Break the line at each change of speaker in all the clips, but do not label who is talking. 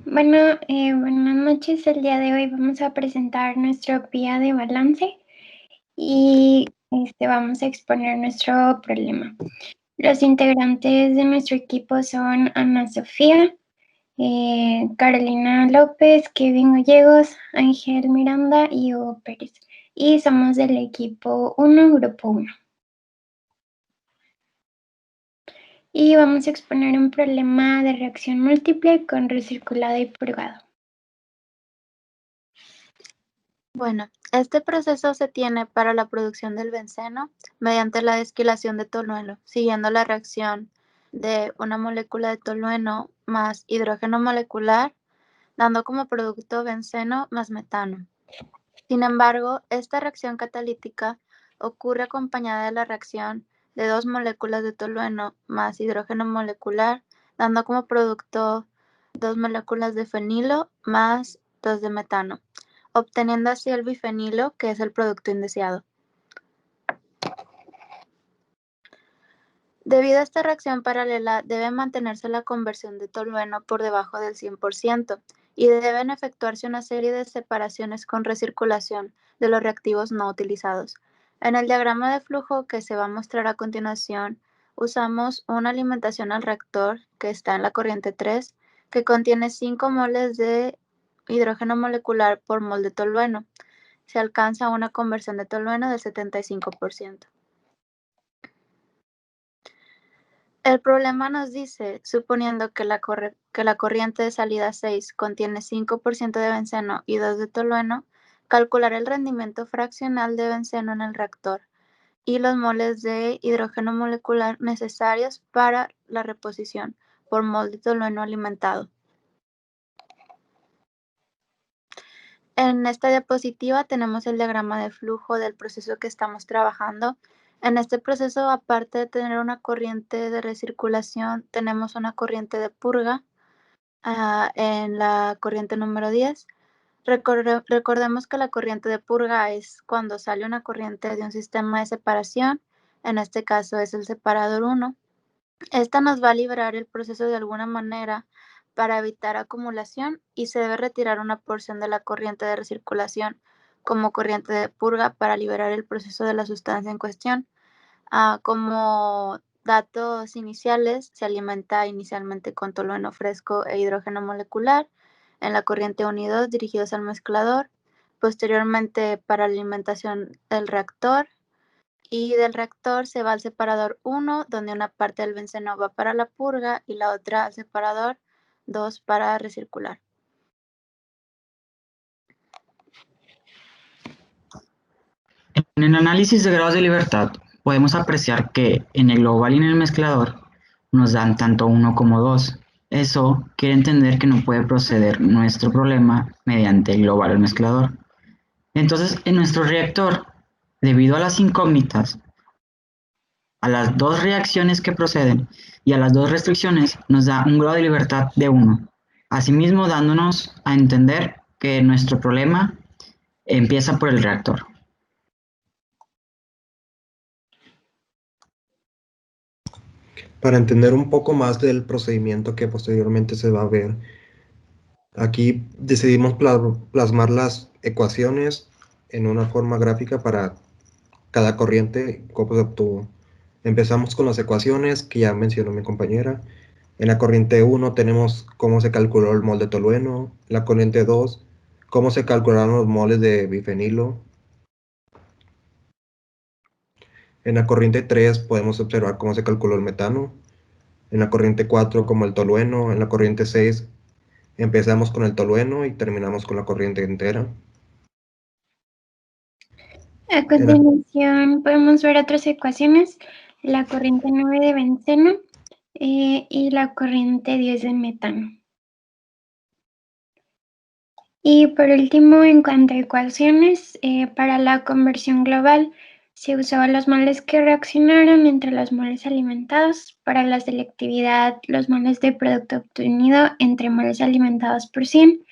Buenas noches. El día de hoy vamos a presentar nuestro PIA de balance y vamos a exponer nuestro problema. Los integrantes de nuestro equipo son Ana Sofía, Carolina López, Kevin Gallegos, Ángel Miranda y Hugo Pérez. Y somos del equipo 1, grupo 1. Y vamos a exponer un problema de reacción múltiple con recirculado y purgado.
Bueno, este proceso se tiene para la producción del benceno mediante la desquilación de tolueno, siguiendo la reacción de una molécula de tolueno más hidrógeno molecular, dando como producto benceno más metano. Sin embargo, esta reacción catalítica ocurre acompañada de la reacción de dos moléculas de tolueno más hidrógeno molecular, dando como producto dos moléculas de fenilo más dos de metano, obteniendo así el bifenilo, que es el producto indeseado. Debido a esta reacción paralela, debe mantenerse la conversión de tolueno por debajo del 100% y deben efectuarse una serie de separaciones con recirculación de los reactivos no utilizados. En el diagrama de flujo que se va a mostrar a continuación, usamos una alimentación al reactor que está en la corriente 3, que contiene 5 moles de hidrógeno molecular por mol de tolueno. Se alcanza una conversión de tolueno del 75%. El problema nos dice, suponiendo que la corriente de salida 6 contiene 5% de benceno y 2 de tolueno, calcular el rendimiento fraccional de benceno en el reactor y los moles de hidrógeno molecular necesarios para la reposición por mol de tolueno alimentado. En esta diapositiva tenemos el diagrama de flujo del proceso que estamos trabajando. En este proceso, aparte de tener una corriente de recirculación, tenemos una corriente de purga en la corriente número 10. Recordemos que la corriente de purga es cuando sale una corriente de un sistema de separación, en este caso es el separador 1. Esta nos va a liberar el proceso de alguna manera para evitar acumulación y se debe retirar una porción de la corriente de recirculación como corriente de purga para liberar el proceso de la sustancia en cuestión. Como datos iniciales, se alimenta inicialmente con tolueno fresco e hidrógeno molecular en la corriente 1 y 2 dirigidos al mezclador. Posteriormente, para la alimentación del reactor, y del reactor se va al separador 1, donde una parte del benceno va para la purga y la otra al separador 2 para recircular.
En el análisis de grados de libertad, podemos apreciar que en el global y en el mezclador nos dan tanto 1 como 2. Eso quiere entender que no puede proceder nuestro problema mediante el global o el mezclador. Entonces, en nuestro reactor, debido a las incógnitas, a las dos reacciones que proceden y a las dos restricciones, nos da un grado de libertad de 1. Asimismo, dándonos a entender que nuestro problema empieza por el reactor.
Para entender un poco más del procedimiento que posteriormente se va a ver, aquí decidimos plasmar las ecuaciones en una forma gráfica para cada corriente, cómo se obtuvo. Empezamos con las ecuaciones que ya mencionó mi compañera. En la corriente 1 tenemos cómo se calculó el mol de tolueno. En la corriente 2, cómo se calcularon los moles de bifenilo. En la corriente 3 podemos observar cómo se calculó el metano. En la corriente 4 como el tolueno. En la corriente 6 empezamos con el tolueno y terminamos con la corriente entera.
A continuación podemos ver otras ecuaciones, la corriente 9 de benceno y la corriente 10 de metano. Y por último, en cuanto a ecuaciones, para la conversión global se usaban los moles que reaccionaron entre los moles alimentados. Para la selectividad, los moles de producto obtenido entre moles alimentados por 100.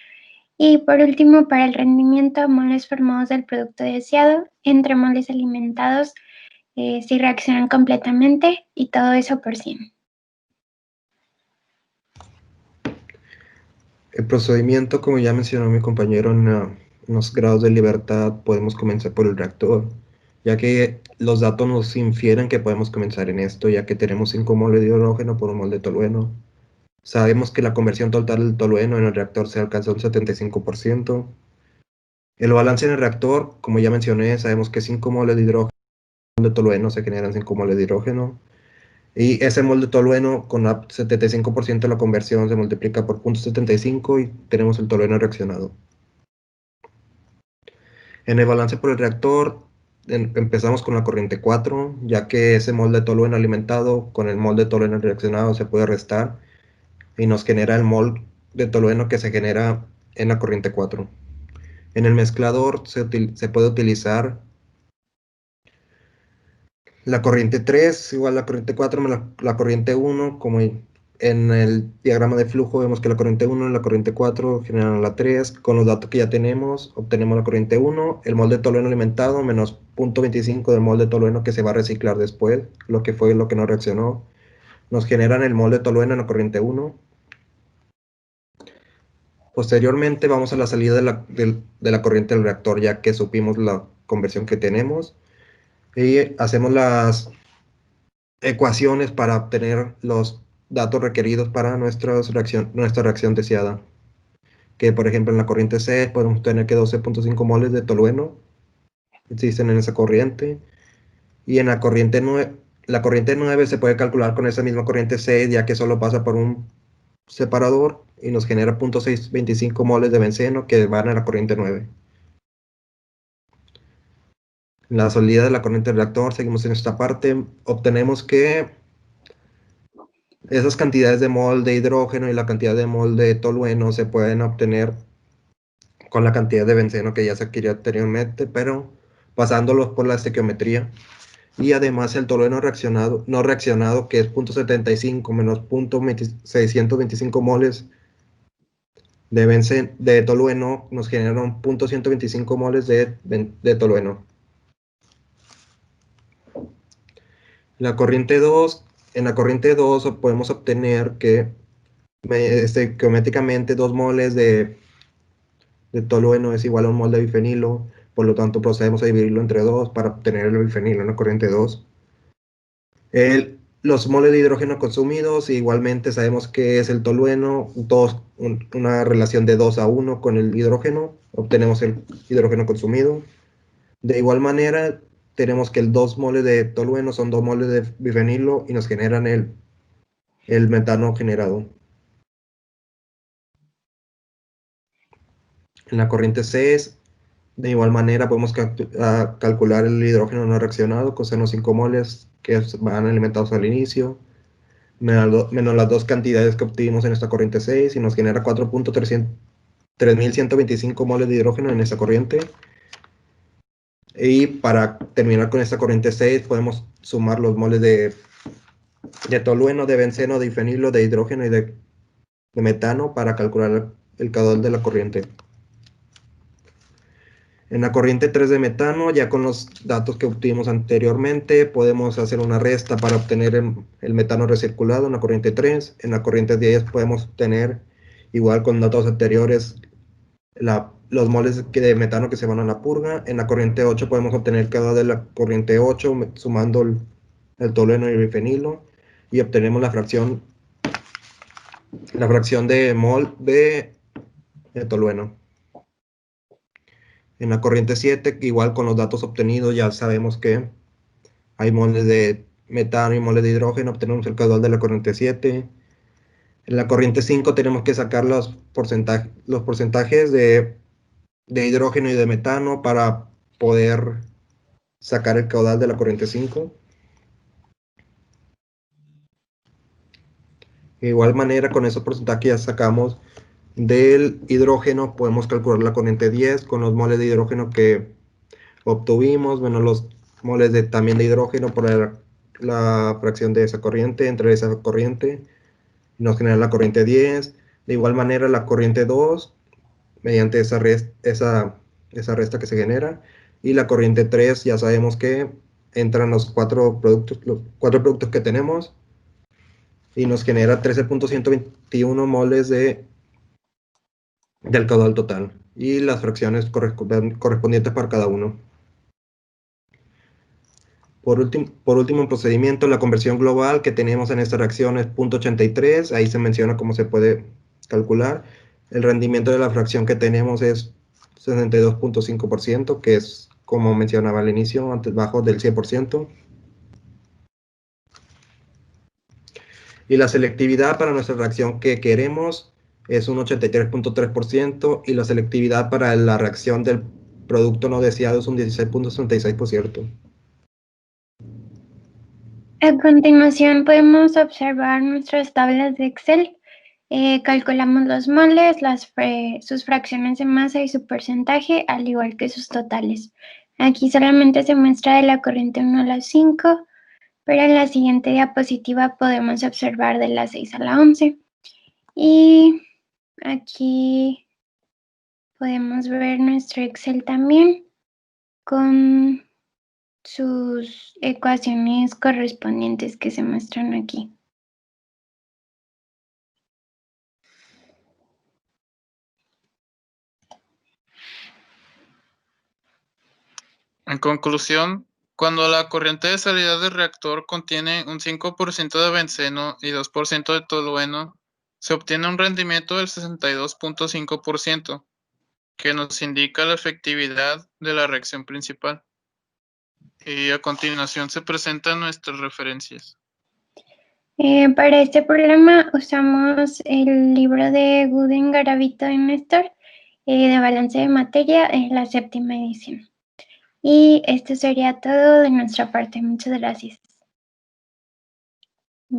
Y por último, para el rendimiento, moles formados del producto deseado entre moles alimentados si reaccionan completamente y todo eso por 100.
El procedimiento, como ya mencionó mi compañero en los grados de libertad, podemos comenzar por el reactor, ya que los datos nos infieren que podemos comenzar en esto, ya que tenemos 5 moles de hidrógeno por un mol de tolueno. Sabemos que la conversión total del tolueno en el reactor se alcanza un 75%. El balance en el reactor, como ya mencioné, sabemos que 5 moles de hidrógeno de tolueno se generan 5 moles de hidrógeno. Y ese mol de tolueno con 75% de la conversión se multiplica por 0.75 y tenemos el tolueno reaccionado. En el balance por el reactor empezamos con la corriente 4, ya que ese mol de tolueno alimentado con el mol de tolueno reaccionado se puede restar y nos genera el mol de tolueno que se genera en la corriente 4. En el mezclador se puede utilizar la corriente 3 igual a la corriente 4 más la corriente 1, como en el diagrama de flujo vemos que la corriente 1 y la corriente 4 generan la 3. Con los datos que ya tenemos, obtenemos la corriente 1, el mol de tolueno alimentado menos 0.25 del mol de tolueno que se va a reciclar después, lo que fue lo que no reaccionó. Nos generan el mol de tolueno en la corriente 1. Posteriormente vamos a la salida de la corriente del reactor, ya que supimos la conversión que tenemos. Y hacemos las ecuaciones para obtener los datos requeridos para nuestra reacción deseada. Que por ejemplo en la corriente C podemos tener que 12.5 moles de tolueno existen en esa corriente. Y en la corriente 9 se puede calcular con esa misma corriente C, ya que solo pasa por un separador y nos genera 0.625 moles de benceno que van a la corriente 9. En la salida de la corriente del reactor, seguimos en esta parte, obtenemos que esas cantidades de mol de hidrógeno y la cantidad de mol de tolueno se pueden obtener con la cantidad de benceno que ya se adquirió anteriormente, pero pasándolos por la estequiometría. Y además el tolueno no reaccionado, que es 0.75 menos 0.625 moles de tolueno, nos generaron 0.125 moles de tolueno. En la corriente 2 podemos obtener que geométricamente 2 moles de tolueno es igual a un mol de bifenilo, por lo tanto procedemos a dividirlo entre 2 para obtener el bifenilo en la corriente 2. Los moles de hidrógeno consumidos, igualmente sabemos que es el tolueno, una relación de 2 a 1 con el hidrógeno, obtenemos el hidrógeno consumido. De igual manera, tenemos que el 2 moles de tolueno son 2 moles de bifenilo y nos generan el metano generado. En la corriente C, de igual manera, podemos calcular el hidrógeno no reaccionado con seno 5 moles que van alimentados al inicio, menos las dos cantidades que obtuvimos en esta corriente 6 y nos genera 4.3125 moles de hidrógeno en esta corriente. Y para terminar con esta corriente 6 podemos sumar los moles de tolueno, de benceno, de difenilo, de hidrógeno y de metano para calcular el caudal de la corriente. En la corriente 3 de metano, ya con los datos que obtuvimos anteriormente, podemos hacer una resta para obtener el metano recirculado en la corriente 3. En la corriente 10 podemos obtener, igual con datos anteriores, los moles de metano que se van a la purga. En la corriente 8 podemos obtener el caudal de la corriente 8 sumando el tolueno y el bifenilo y obtenemos la fracción de mol de tolueno. En la corriente 7, igual con los datos obtenidos, ya sabemos que hay moles de metano y moles de hidrógeno, obtenemos el caudal de la corriente 7. En la corriente 5 tenemos que sacar los porcentajes de hidrógeno y de metano para poder sacar el caudal de la corriente 5. De igual manera, con esos porcentajes ya sacamos del hidrógeno, podemos calcular la corriente 10 con los moles de hidrógeno que obtuvimos, bueno, los moles también de hidrógeno por la fracción de esa corriente, entre esa corriente, nos genera la corriente 10. De igual manera, la corriente 2, mediante esa resta que se genera, y la corriente 3, ya sabemos que entran los cuatro productos que tenemos, y nos genera 13.121 moles de del caudal total y las fracciones correspondientes para cada uno. Por último, en procedimiento, la conversión global que tenemos en esta reacción es 0.83, ahí se menciona cómo se puede calcular. El rendimiento de la fracción que tenemos es 62.5%, que es, como mencionaba al inicio, antes bajo del 100%. Y la selectividad para nuestra reacción que queremos es un 83.3% y la selectividad para la reacción del producto no deseado es un 16.66%.
A continuación podemos observar nuestras tablas de Excel. Calculamos los moles, sus fracciones de masa y su porcentaje, al igual que sus totales. Aquí solamente se muestra de la corriente 1 a la 5, pero en la siguiente diapositiva podemos observar de la 6 a la 11. Y aquí podemos ver nuestro Excel también con sus ecuaciones correspondientes que se muestran aquí.
En conclusión, cuando la corriente de salida del reactor contiene un 5% de benceno y 2% de tolueno, se obtiene un rendimiento del 62.5%, que nos indica la efectividad de la reacción principal. Y a continuación se presentan nuestras referencias.
Para este problema usamos el libro de Gooden, Garavito y Néstor de balance de materia en la 7ª edición. Y esto sería todo de nuestra parte. Muchas gracias.